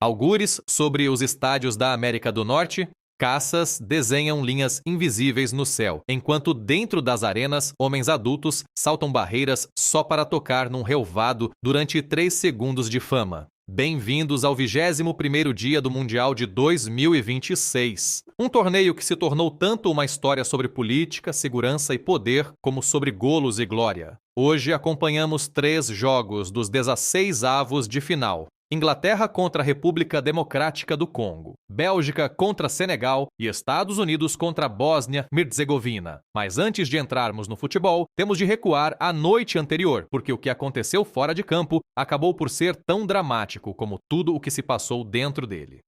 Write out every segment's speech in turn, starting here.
Algures sobre os estádios da América do Norte, caças desenham linhas invisíveis no céu, enquanto dentro das arenas, homens adultos saltam barreiras só para tocar num relvado durante 3 segundos de fama. Bem-vindos ao 21º dia do Mundial de 2026. Um torneio que se tornou tanto uma história sobre política, segurança e poder, como sobre golos e glória. Hoje acompanhamos 3 jogos dos 16avos de final. Inglaterra contra a República Democrática do Congo, Bélgica contra Senegal e Estados Unidos contra a Bósnia-Herzegovina. Mas antes de entrarmos no futebol, temos de recuar à noite anterior, porque o que aconteceu fora de campo acabou por ser tão dramático como tudo o que se passou dentro dele.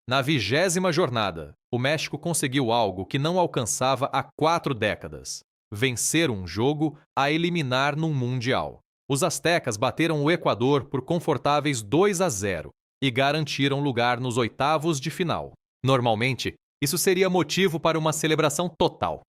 Na 20ª jornada, o México conseguiu algo que não alcançava há 4 décadas: vencer um jogo a eliminar num Mundial. Os aztecas bateram o Equador por confortáveis 2-0 e garantiram lugar nos oitavos de final. Normalmente, isso seria motivo para uma celebração total.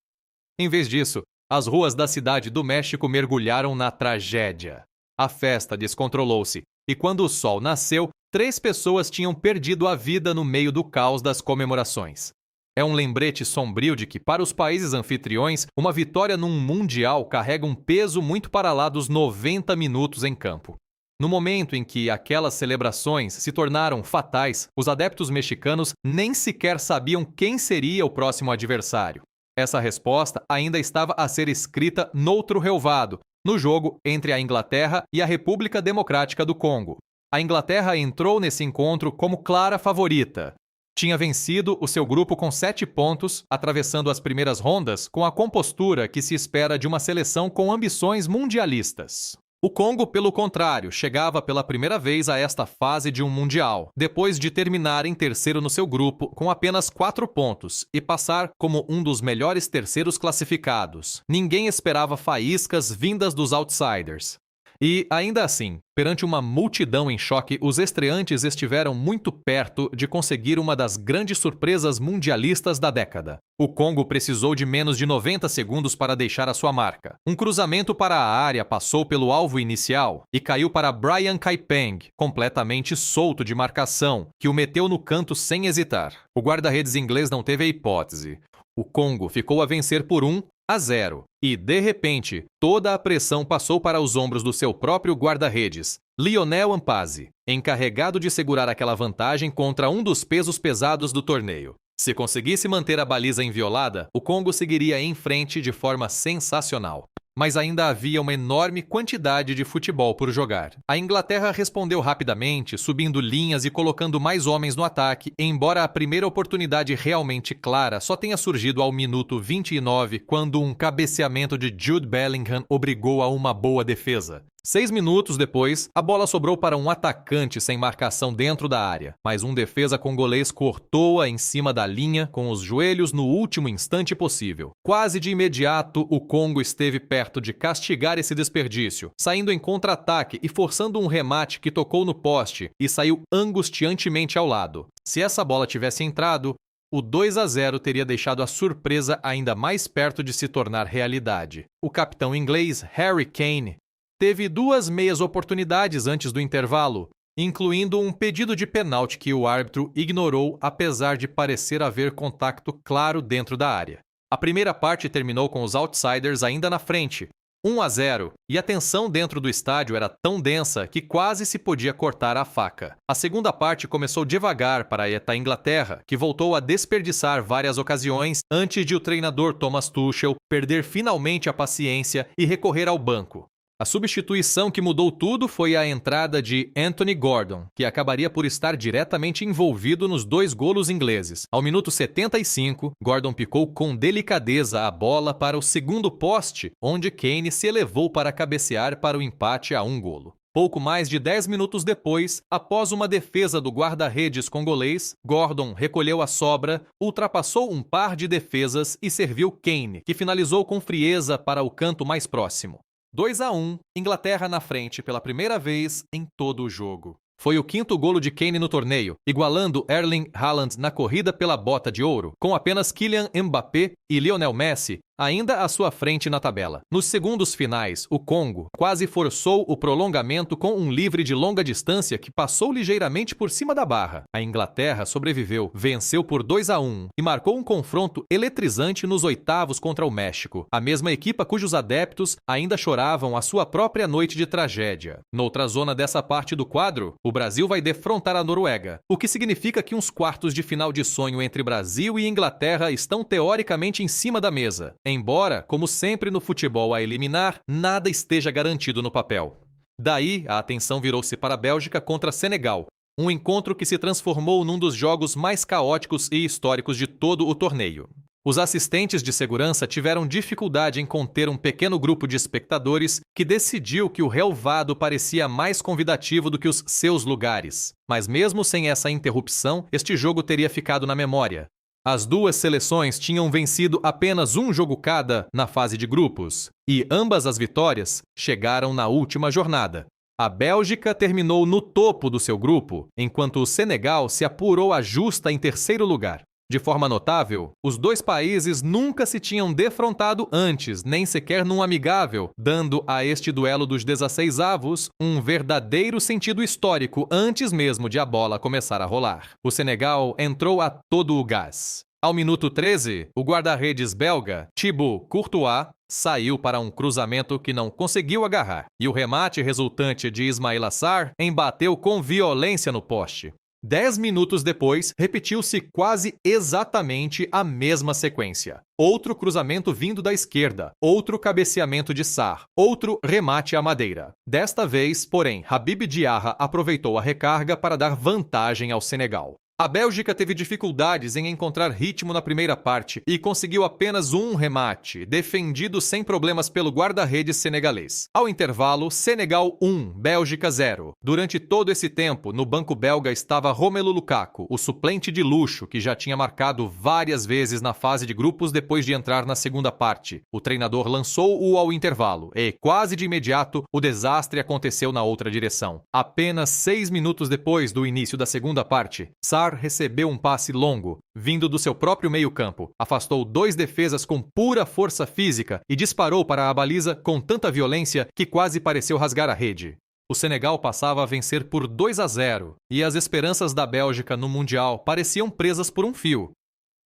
Em vez disso, as ruas da cidade do México mergulharam na tragédia. A festa descontrolou-se e quando o sol nasceu, 3 pessoas tinham perdido a vida no meio do caos das comemorações. É um lembrete sombrio de que, para os países anfitriões, uma vitória num Mundial carrega um peso muito para lá dos 90 minutos em campo. No momento em que aquelas celebrações se tornaram fatais, os adeptos mexicanos nem sequer sabiam quem seria o próximo adversário. Essa resposta ainda estava a ser escrita noutro relvado, no jogo entre a Inglaterra e a República Democrática do Congo. A Inglaterra entrou nesse encontro como clara favorita. Tinha vencido o seu grupo com 7 pontos, atravessando as primeiras rondas com a compostura que se espera de uma seleção com ambições mundialistas. O Congo, pelo contrário, chegava pela primeira vez a esta fase de um Mundial, depois de terminar em terceiro no seu grupo com apenas 4 pontos e passar como um dos melhores terceiros classificados. Ninguém esperava faíscas vindas dos outsiders. E, ainda assim, perante uma multidão em choque, os estreantes estiveram muito perto de conseguir uma das grandes surpresas mundialistas da década. O Congo precisou de menos de 90 segundos para deixar a sua marca. Um cruzamento para a área passou pelo alvo inicial e caiu para Brian Kaipeng, completamente solto de marcação, que o meteu no canto sem hesitar. O guarda-redes inglês não teve a hipótese. O Congo ficou a vencer por 1-0 e, de repente, toda a pressão passou para os ombros do seu próprio guarda-redes, Lionel Mpasi, encarregado de segurar aquela vantagem contra um dos pesos pesados do torneio. Se conseguisse manter a baliza inviolada, o Congo seguiria em frente de forma sensacional. Mas ainda havia uma enorme quantidade de futebol por jogar. A Inglaterra respondeu rapidamente, subindo linhas e colocando mais homens no ataque, embora a primeira oportunidade realmente clara só tenha surgido ao minuto 29, quando um cabeceamento de Jude Bellingham obrigou a uma boa defesa. 6 minutos depois, a bola sobrou para um atacante sem marcação dentro da área, mas um defesa congolês cortou-a em cima da linha com os joelhos no último instante possível. Quase de imediato, o Congo esteve perto de castigar esse desperdício, saindo em contra-ataque e forçando um remate que tocou no poste e saiu angustiantemente ao lado. Se essa bola tivesse entrado, o 2-0 teria deixado a surpresa ainda mais perto de se tornar realidade. O capitão inglês Harry Kane teve 2 meias oportunidades antes do intervalo, incluindo um pedido de pênalti que o árbitro ignorou apesar de parecer haver contato claro dentro da área. A primeira parte terminou com os outsiders ainda na frente, 1-0, e a tensão dentro do estádio era tão densa que quase se podia cortar a faca. A segunda parte começou devagar para a Inglaterra, que voltou a desperdiçar várias ocasiões antes de o treinador Thomas Tuchel perder finalmente a paciência e recorrer ao banco. A substituição que mudou tudo foi a entrada de Anthony Gordon, que acabaria por estar diretamente envolvido nos 2 golos ingleses. Ao minuto 75, Gordon picou com delicadeza a bola para o segundo poste, onde Kane se elevou para cabecear para o empate a 1 golo. Pouco mais de 10 minutos depois, após uma defesa do guarda-redes congolês, Gordon recolheu a sobra, ultrapassou um par de defesas e serviu Kane, que finalizou com frieza para o canto mais próximo. 2-1, Inglaterra na frente pela primeira vez em todo o jogo. Foi o 5º golo de Kane no torneio, igualando Erling Haaland na corrida pela bota de ouro. Com apenas Kylian Mbappé e Lionel Messi, ainda à sua frente na tabela. Nos segundos finais, o Congo quase forçou o prolongamento com um livre de longa distância que passou ligeiramente por cima da barra. A Inglaterra sobreviveu, venceu por 2-1 e marcou um confronto eletrizante nos oitavos contra o México, a mesma equipa cujos adeptos ainda choravam a sua própria noite de tragédia. Noutra zona dessa parte do quadro, o Brasil vai defrontar a Noruega, o que significa que uns quartos de final de sonho entre Brasil e Inglaterra estão teoricamente em cima da mesa, embora, como sempre no futebol a eliminar, nada esteja garantido no papel. Daí, a atenção virou-se para a Bélgica contra Senegal, um encontro que se transformou num dos jogos mais caóticos e históricos de todo o torneio. Os assistentes de segurança tiveram dificuldade em conter um pequeno grupo de espectadores que decidiu que o relvado parecia mais convidativo do que os seus lugares. Mas mesmo sem essa interrupção, este jogo teria ficado na memória. As duas seleções tinham vencido apenas um jogo cada na fase de grupos, e ambas as vitórias chegaram na última jornada. A Bélgica terminou no topo do seu grupo, enquanto o Senegal se apurou à justa em terceiro lugar. De forma notável, os dois países nunca se tinham defrontado antes, nem sequer num amigável, dando a este duelo dos 16avos um verdadeiro sentido histórico antes mesmo de a bola começar a rolar. O Senegal entrou a todo o gás. Ao minuto 13, o guarda-redes belga, Thibaut Courtois, saiu para um cruzamento que não conseguiu agarrar, e o remate resultante de Ismaïla Sarr embateu com violência no poste. 10 minutos depois, repetiu-se quase exatamente a mesma sequência. Outro cruzamento vindo da esquerda, outro cabeceamento de Sarr, outro remate à madeira. Desta vez, porém, Habib Diarra aproveitou a recarga para dar vantagem ao Senegal. A Bélgica teve dificuldades em encontrar ritmo na primeira parte e conseguiu apenas um remate, defendido sem problemas pelo guarda-redes senegalês. Ao intervalo, Senegal 1, Bélgica 0. Durante todo esse tempo, no banco belga estava Romelu Lukaku, o suplente de luxo que já tinha marcado várias vezes na fase de grupos depois de entrar na segunda parte. O treinador lançou-o ao intervalo e, quase de imediato, o desastre aconteceu na outra direção. Apenas 6 minutos depois do início da segunda parte, Sarr recebeu um passe longo, vindo do seu próprio meio-campo, afastou 2 defesas com pura força física e disparou para a baliza com tanta violência que quase pareceu rasgar a rede. O Senegal passava a vencer por 2-0 e as esperanças da Bélgica no Mundial pareciam presas por um fio.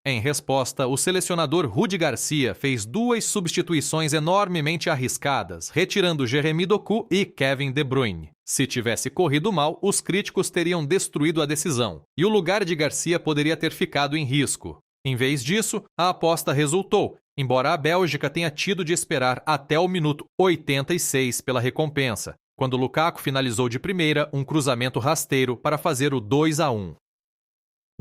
Em resposta, o selecionador Rudi Garcia fez 2 substituições enormemente arriscadas, retirando Jeremy Doku e Kevin De Bruyne. Se tivesse corrido mal, os críticos teriam destruído a decisão, e o lugar de Garcia poderia ter ficado em risco. Em vez disso, a aposta resultou, embora a Bélgica tenha tido de esperar até o minuto 86 pela recompensa, quando Lukaku finalizou de primeira um cruzamento rasteiro para fazer o 2-1.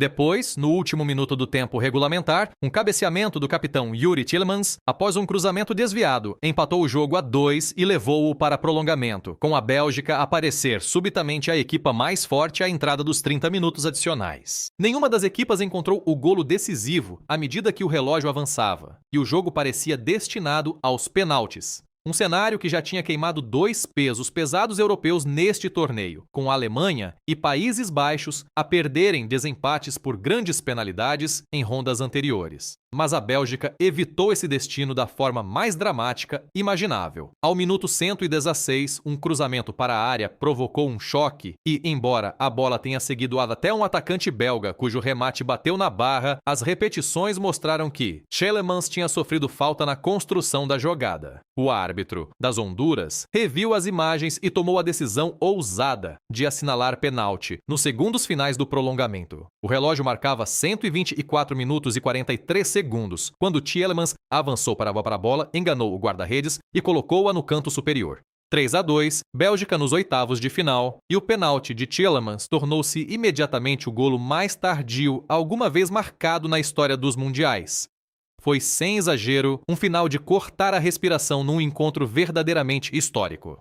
Depois, no último minuto do tempo regulamentar, um cabeceamento do capitão Youri Tielemans, após um cruzamento desviado, empatou o jogo a 2 e levou-o para prolongamento, com a Bélgica a parecer subitamente a equipa mais forte à entrada dos 30 minutos adicionais. Nenhuma das equipas encontrou o golo decisivo à medida que o relógio avançava, e o jogo parecia destinado aos penaltis. Um cenário que já tinha queimado 2 pesos pesados europeus neste torneio, com a Alemanha e Países Baixos a perderem desempates por grandes penalidades em rondas anteriores. Mas a Bélgica evitou esse destino da forma mais dramática imaginável. Ao minuto 116, um cruzamento para a área provocou um choque e, embora a bola tenha seguido até um atacante belga cujo remate bateu na barra, as repetições mostraram que Tielemans tinha sofrido falta na construção da jogada. O árbitro das Honduras reviu as imagens e tomou a decisão ousada de assinalar penalti nos segundos finais do prolongamento. O relógio marcava 124 minutos e 43 segundos, quando Tielemans avançou para a bola, enganou o guarda-redes e colocou-a no canto superior. 3-2, Bélgica nos oitavos de final, e o pênalti de Tielemans tornou-se imediatamente o golo mais tardio alguma vez marcado na história dos mundiais. Foi, sem exagero, um final de cortar a respiração num encontro verdadeiramente histórico.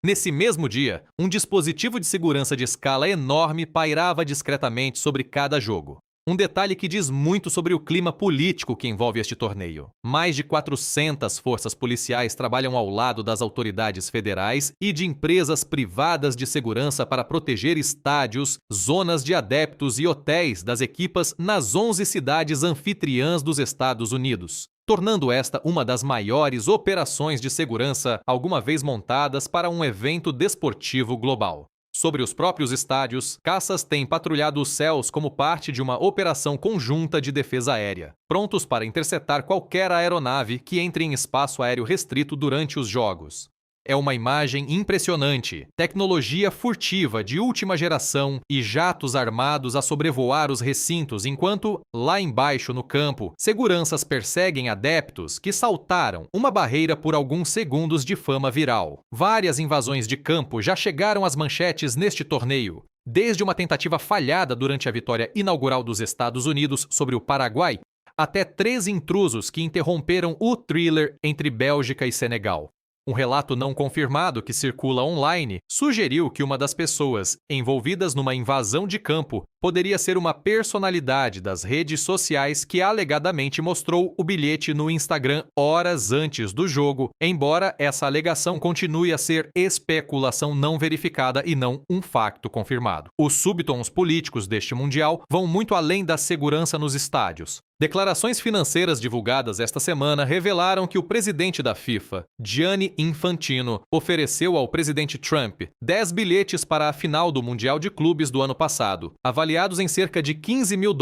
Nesse mesmo dia, um dispositivo de segurança de escala enorme pairava discretamente sobre cada jogo. Um detalhe que diz muito sobre o clima político que envolve este torneio. Mais de 400 forças policiais trabalham ao lado das autoridades federais e de empresas privadas de segurança para proteger estádios, zonas de adeptos e hotéis das equipas nas 11 cidades anfitriãs dos Estados Unidos. tornando esta uma das maiores operações de segurança alguma vez montadas para um evento desportivo global. Sobre os próprios estádios, caças têm patrulhado os céus como parte de uma operação conjunta de defesa aérea, prontos para interceptar qualquer aeronave que entre em espaço aéreo restrito durante os jogos. É uma imagem impressionante, tecnologia furtiva de última geração e jatos armados a sobrevoar os recintos enquanto, lá embaixo no campo, seguranças perseguem adeptos que saltaram uma barreira por alguns segundos de fama viral. Várias invasões de campo já chegaram às manchetes neste torneio, desde uma tentativa falhada durante a vitória inaugural dos Estados Unidos sobre o Paraguai, até 3 intrusos que interromperam o thriller entre Bélgica e Senegal. Um relato não confirmado que circula online sugeriu que uma das pessoas envolvidas numa invasão de campo poderia ser uma personalidade das redes sociais que alegadamente mostrou o bilhete no Instagram horas antes do jogo, embora essa alegação continue a ser especulação não verificada e não um facto confirmado. Os subtons políticos deste Mundial vão muito além da segurança nos estádios. Declarações financeiras divulgadas esta semana revelaram que o presidente da FIFA, Gianni Infantino, ofereceu ao presidente Trump 10 bilhetes para a final do Mundial de Clubes do ano passado, avaliados em cerca de $15 mil,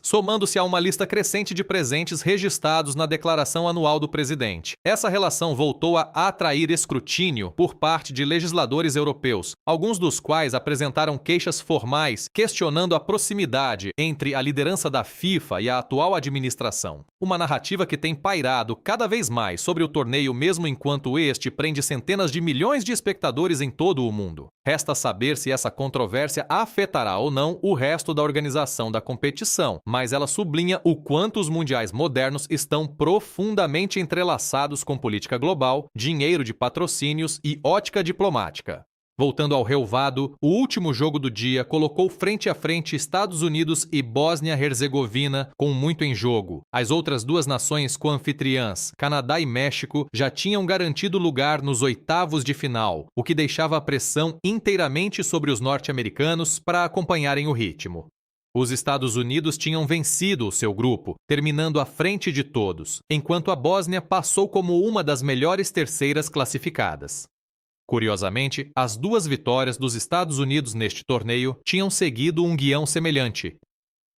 somando-se a uma lista crescente de presentes registrados na declaração anual do presidente. Essa relação voltou a atrair escrutínio por parte de legisladores europeus, alguns dos quais apresentaram queixas formais questionando a proximidade entre a liderança da FIFA e a atual administração. Uma narrativa que tem pairado cada vez mais sobre o torneio mesmo enquanto este prende centenas de milhões de espectadores em todo o mundo. Resta saber se essa controvérsia afetará ou não o resto da organização da competição, mas ela sublinha o quanto os mundiais modernos estão profundamente entrelaçados com política global, dinheiro de patrocínios e ótica diplomática. Voltando ao relvado, o último jogo do dia colocou frente a frente Estados Unidos e Bósnia-Herzegovina com muito em jogo. As outras duas nações co-anfitriãs, Canadá e México, já tinham garantido lugar nos oitavos de final, o que deixava a pressão inteiramente sobre os norte-americanos para acompanharem o ritmo. Os Estados Unidos tinham vencido o seu grupo, terminando à frente de todos, enquanto a Bósnia passou como uma das melhores terceiras classificadas. Curiosamente, as duas vitórias dos Estados Unidos neste torneio tinham seguido um guião semelhante.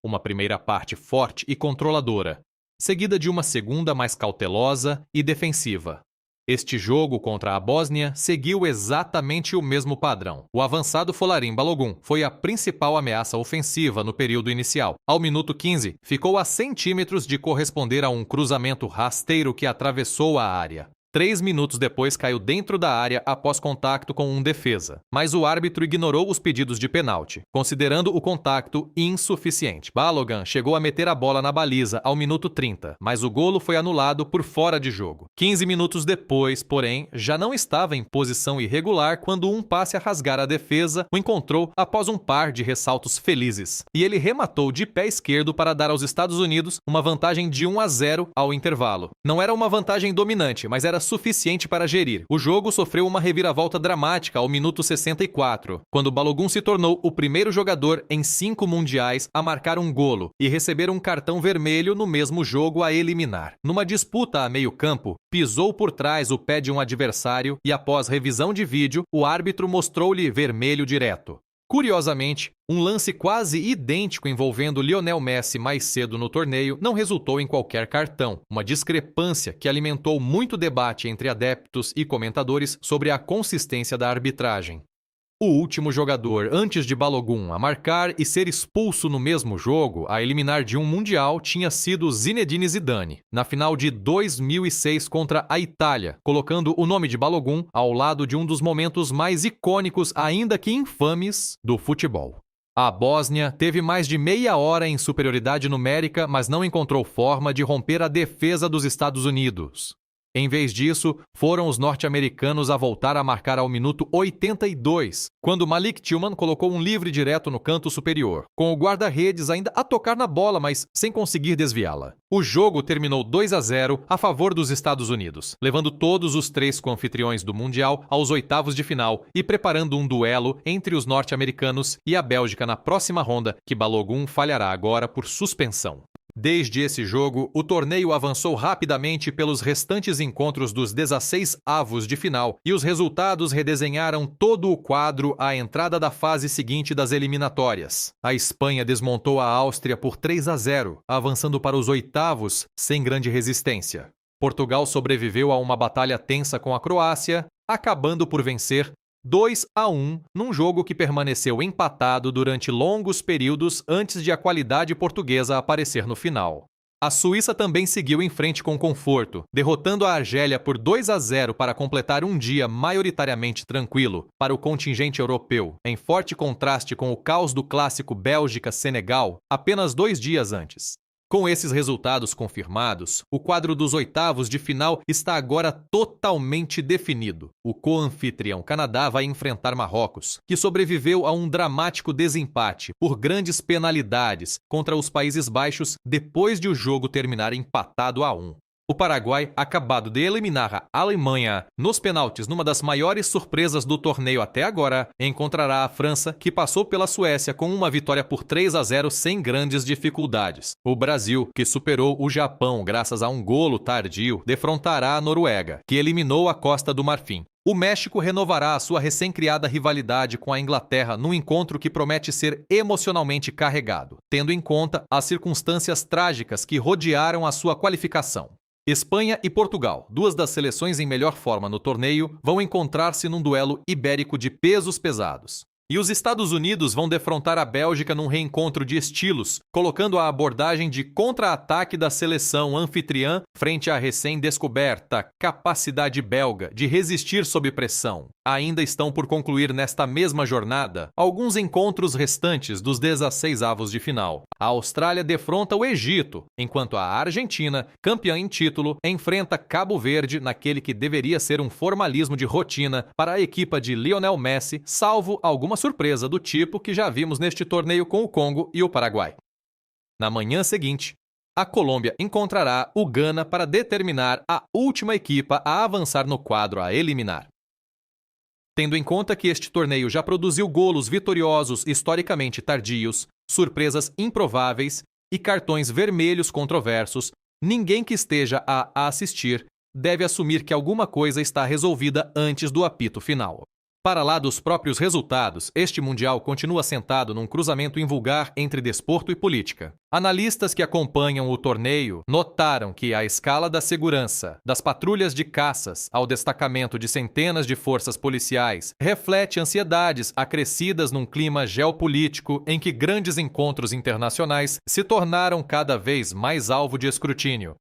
Uma primeira parte forte e controladora, seguida de uma segunda mais cautelosa e defensiva. Este jogo contra a Bósnia seguiu exatamente o mesmo padrão. O avançado Folarin Balogun foi a principal ameaça ofensiva no período inicial. Ao minuto 15, ficou a centímetros de corresponder a um cruzamento rasteiro que atravessou a área. 3 minutos depois caiu dentro da área após contato com um defesa, mas o árbitro ignorou os pedidos de pênalti, considerando o contato insuficiente. Balogun chegou a meter a bola na baliza ao minuto 30, mas o golo foi anulado por fora de jogo. 15 minutos depois, porém, já não estava em posição irregular quando um passe a rasgar a defesa o encontrou após um par de ressaltos felizes, e ele rematou de pé esquerdo para dar aos Estados Unidos uma vantagem de 1-0 ao intervalo. Não era uma vantagem dominante, mas era suficiente para gerir. O jogo sofreu uma reviravolta dramática ao minuto 64, quando Balogun se tornou o primeiro jogador em 5 mundiais a marcar um golo e receber um cartão vermelho no mesmo jogo a eliminar. Numa disputa a meio campo, pisou por trás o pé de um adversário e após revisão de vídeo, o árbitro mostrou-lhe vermelho direto. Curiosamente, um lance quase idêntico envolvendo Lionel Messi mais cedo no torneio não resultou em qualquer cartão, uma discrepância que alimentou muito debate entre adeptos e comentadores sobre a consistência da arbitragem. O último jogador antes de Balogun a marcar e ser expulso no mesmo jogo, a eliminar de um Mundial, tinha sido Zinedine Zidane, na final de 2006 contra a Itália, colocando o nome de Balogun ao lado de um dos momentos mais icônicos, ainda que infames, do futebol. A Bósnia teve mais de meia hora em superioridade numérica, mas não encontrou forma de romper a defesa dos Estados Unidos. Em vez disso, foram os norte-americanos a voltar a marcar ao minuto 82, quando Malik Tillman colocou um livre direto no canto superior, com o guarda-redes ainda a tocar na bola, mas sem conseguir desviá-la. O jogo terminou 2-0 a favor dos Estados Unidos, levando todos os 3 co-anfitriões do Mundial aos oitavos de final e preparando um duelo entre os norte-americanos e a Bélgica na próxima ronda, que Balogun falhará agora por suspensão. Desde esse jogo, o torneio avançou rapidamente pelos restantes encontros dos 16avos de final e os resultados redesenharam todo o quadro à entrada da fase seguinte das eliminatórias. A Espanha desmontou a Áustria por 3-0, avançando para os oitavos sem grande resistência. Portugal sobreviveu a uma batalha tensa com a Croácia, acabando por vencer 2-1 num jogo que permaneceu empatado durante longos períodos antes de a qualidade portuguesa aparecer no final. A Suíça também seguiu em frente com conforto, derrotando a Argélia por 2-0 para completar um dia maioritariamente tranquilo para o contingente europeu, em forte contraste com o caos do clássico Bélgica-Senegal apenas 2 dias antes. Com esses resultados confirmados, o quadro dos oitavos de final está agora totalmente definido. O co-anfitrião Canadá vai enfrentar Marrocos, que sobreviveu a um dramático desempate por grandes penalidades contra os Países Baixos depois de o jogo terminar empatado a 1. O Paraguai, acabado de eliminar a Alemanha nos penaltis numa das maiores surpresas do torneio até agora, encontrará a França, que passou pela Suécia com uma vitória por 3-0 sem grandes dificuldades. O Brasil, que superou o Japão graças a um golo tardio, defrontará a Noruega, que eliminou a Costa do Marfim. O México renovará a sua recém-criada rivalidade com a Inglaterra num encontro que promete ser emocionalmente carregado, tendo em conta as circunstâncias trágicas que rodearam a sua qualificação. Espanha e Portugal, duas das seleções em melhor forma no torneio, vão encontrar-se num duelo ibérico de pesos pesados. E os Estados Unidos vão defrontar a Bélgica num reencontro de estilos, colocando a abordagem de contra-ataque da seleção anfitriã frente à recém-descoberta capacidade belga de resistir sob pressão. Ainda estão por concluir nesta mesma jornada alguns encontros restantes dos 16avos de final. A Austrália defronta o Egito, enquanto a Argentina, campeã em título, enfrenta Cabo Verde naquele que deveria ser um formalismo de rotina para a equipa de Lionel Messi, salvo alguma surpresa do tipo que já vimos neste torneio com o Congo e o Paraguai. Na manhã seguinte, a Colômbia encontrará o Gana para determinar a última equipa a avançar no quadro a eliminar. Tendo em conta que este torneio já produziu golos vitoriosos historicamente tardios, surpresas improváveis e cartões vermelhos controversos, ninguém que esteja a assistir deve assumir que alguma coisa está resolvida antes do apito final. Para lá dos próprios resultados, este Mundial continua sentado num cruzamento invulgar entre desporto e política. Analistas que acompanham o torneio notaram que a escala da segurança, das patrulhas de caças ao destacamento de centenas de forças policiais, reflete ansiedades acrescidas num clima geopolítico em que grandes encontros internacionais se tornaram cada vez mais alvo de escrutínio.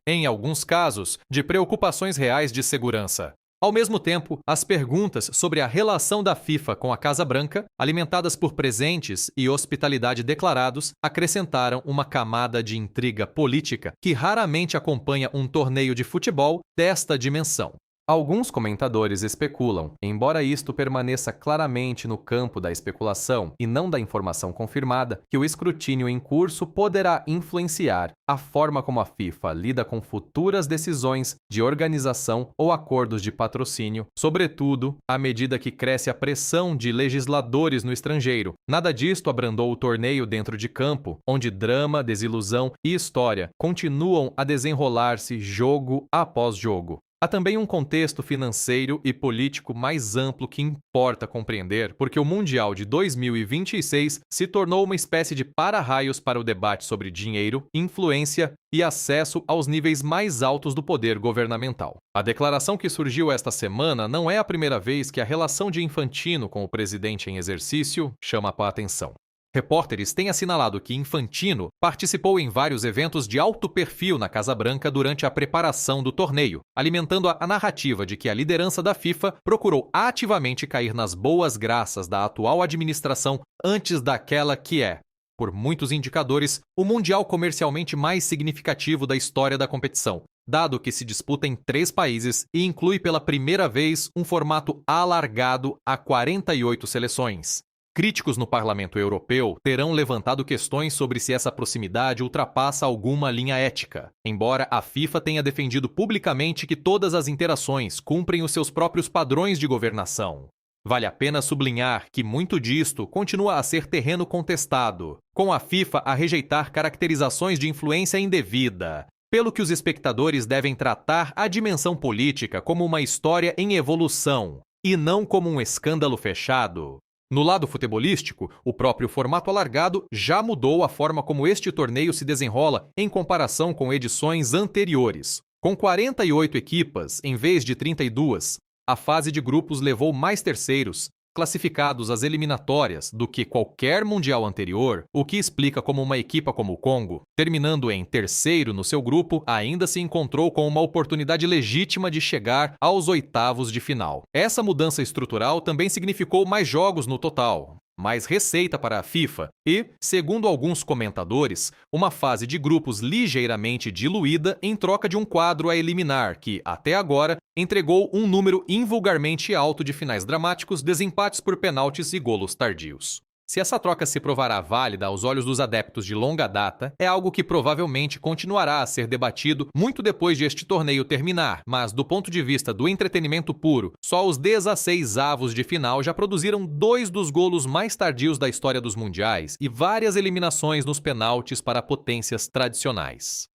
Em alguns casos, de preocupações reais de segurança. Ao mesmo tempo, as perguntas sobre a relação da FIFA com a Casa Branca, alimentadas por presentes e hospitalidade declarados, acrescentaram uma camada de intriga política que raramente acompanha um torneio de futebol desta dimensão. Alguns comentadores especulam, embora isto permaneça claramente no campo da especulação e não da informação confirmada, que o escrutínio em curso poderá influenciar a forma como a FIFA lida com futuras decisões de organização ou acordos de patrocínio, sobretudo à medida que cresce a pressão de legisladores no estrangeiro. Nada disto abrandou o torneio dentro de campo, onde drama, desilusão e história continuam a desenrolar-se jogo após jogo. Há também um contexto financeiro e político mais amplo que importa compreender, porque o Mundial de 2026 se tornou uma espécie de para-raios para o debate sobre dinheiro, influência e acesso aos níveis mais altos do poder governamental. A declaração que surgiu esta semana não é a primeira vez que a relação de Infantino com o presidente em exercício chama a atenção. Repórteres têm assinalado que Infantino participou em vários eventos de alto perfil na Casa Branca durante a preparação do torneio, alimentando a narrativa de que a liderança da FIFA procurou ativamente cair nas boas graças da atual administração antes daquela que é, por muitos indicadores, o mundial comercialmente mais significativo da história da competição, dado que se disputa em 3 países e inclui pela primeira vez um formato alargado a 48 seleções. Críticos no Parlamento Europeu terão levantado questões sobre se essa proximidade ultrapassa alguma linha ética, embora a FIFA tenha defendido publicamente que todas as interações cumprem os seus próprios padrões de governação. Vale a pena sublinhar que muito disto continua a ser terreno contestado, com a FIFA a rejeitar caracterizações de influência indevida, pelo que os espectadores devem tratar a dimensão política como uma história em evolução, e não como um escândalo fechado. No lado futebolístico, o próprio formato alargado já mudou a forma como este torneio se desenrola em comparação com edições anteriores. Com 48 equipas, em vez de 32, a fase de grupos levou mais terceiros, classificados às eliminatórias, do que qualquer mundial anterior, o que explica como uma equipa como o Congo, terminando em terceiro no seu grupo, ainda se encontrou com uma oportunidade legítima de chegar aos oitavos de final. Essa mudança estrutural também significou mais jogos no total, mais receita para a FIFA e, segundo alguns comentadores, uma fase de grupos ligeiramente diluída em troca de um quadro a eliminar que, até agora, entregou um número invulgarmente alto de finais dramáticos, desempates por penaltis e golos tardios. Se essa troca se provará válida aos olhos dos adeptos de longa data, é algo que provavelmente continuará a ser debatido muito depois de este torneio terminar, mas do ponto de vista do entretenimento puro, só os 16avos de final já produziram 2 dos golos mais tardios da história dos mundiais e várias eliminações nos penaltis para potências tradicionais.